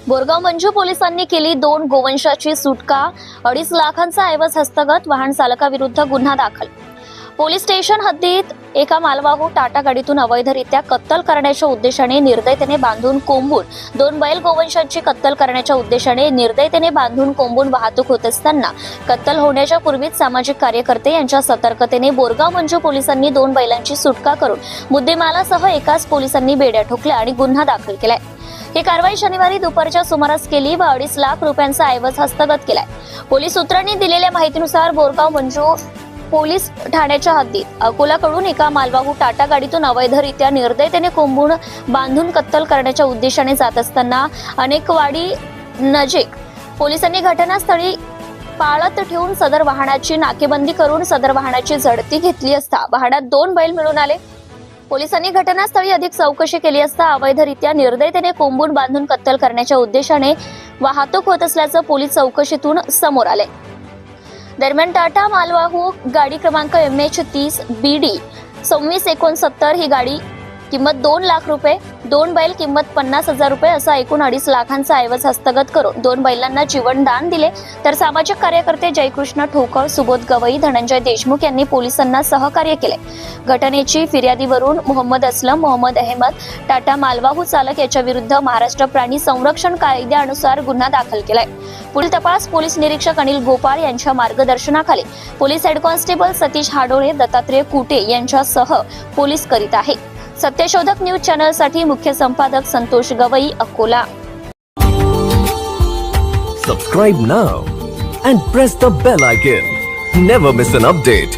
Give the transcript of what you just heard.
बोरगाव मंजू पोलिसांनी केली 2 गोवंशाची सुटका, 2.5 लाखांचा ऐवज हस्तगत, वाहन चालकाविरुद्ध गुन्हा दाखल। पोलीस स्टेशन हद्दीत एका मालवाहू टाटा गाडीतून अवैधरित्या कत्तल करण्याच्या उद्देशाने निर्दयतेने बांधून कोंबून 2 बैल गोवंशांची कत्तल करण्याच्या उद्देशाने निर्दयतेने बांधून कोंबून वाहतूक होत असताना कत्तल होण्याच्या पूर्वीच सामाजिक कार्यकर्ते यांच्या सतर्कतेने बोरगाव मंजू पोलिसांनी 2 बैलांची सुटका करून मुद्देमालासह एकाच पोलिसांनी बेड्या ठोकल्या आणि गुन्हा दाखल केलाय। ही कारवाई शनिवारी दुपारच्या सुमारास केली व 2.5 लाख रुपयांचा ऐवज हस्तगत केलाय। पोलीस सूत्रांनी दिलेल्या माहितीनुसार बोरगाव मंजू पोलीस ठाण्याच्या हद्दीत अकोलाकडून एका मालवाहू टाटा गाडीतून अवैधरित्या निर्दयतेने कोंबून बांधून कत्तल करण्याच्या उद्देशाने जात असताना अनेकवाडी नजीक पोलिसांनी घटनास्थळी पाळत ठेवून सदर वाहनाची नाकेबंदी करून सदर वाहनाची झडती घेतली असता वाहनात 2 बैल मिळून आले। पोलिसांनी घटनास्थळी अधिक चौकशी केली असता अवैधरित्या निर्दयतेने कोंबून बांधून कत्तल करण्याच्या उद्देशाने वाहतूक होत असल्याचं पोलीस चौकशीतून समोर आले। दरम्यान टाटा मालवाहू गाडी क्रमांक MH30 BD 2669 ही गाडी किंमत 2 लाख रुपये, 2 बैल किंमत 50,000 रुपये असा एकूण 2.5 लाखांचा ऐवज हस्तगत करून 2 बैलांना जीवनदान दिले। तर सामाजिक कार्यकर्ते जयकृष्ण ठोकळ, सुबोध गवई, धनंजय देशमुख यांनी पोलिसांना सहकार्य केले। घटनेची फिर्यादीवरून मोहम्मद असलम, मोहम्मद अहमद टाटा मालवाहू चालक याच्या विरुद्ध महाराष्ट्र प्राणी संरक्षण कायद्यानुसार गुन्हा दाखल केलाय। पुढील तपास पोलीस निरीक्षक अनिल गोपाळ यांच्या मार्गदर्शनाखाली police head constable Satish Hadole, Dattatray Kute यांच्यासह पोलीस करीत आहे। सत्यशोधक न्यूज चॅनल साठी मुख्य संपादक Santosh Gavai, Akola. Subscribe now and press the bell icon. Never miss an update.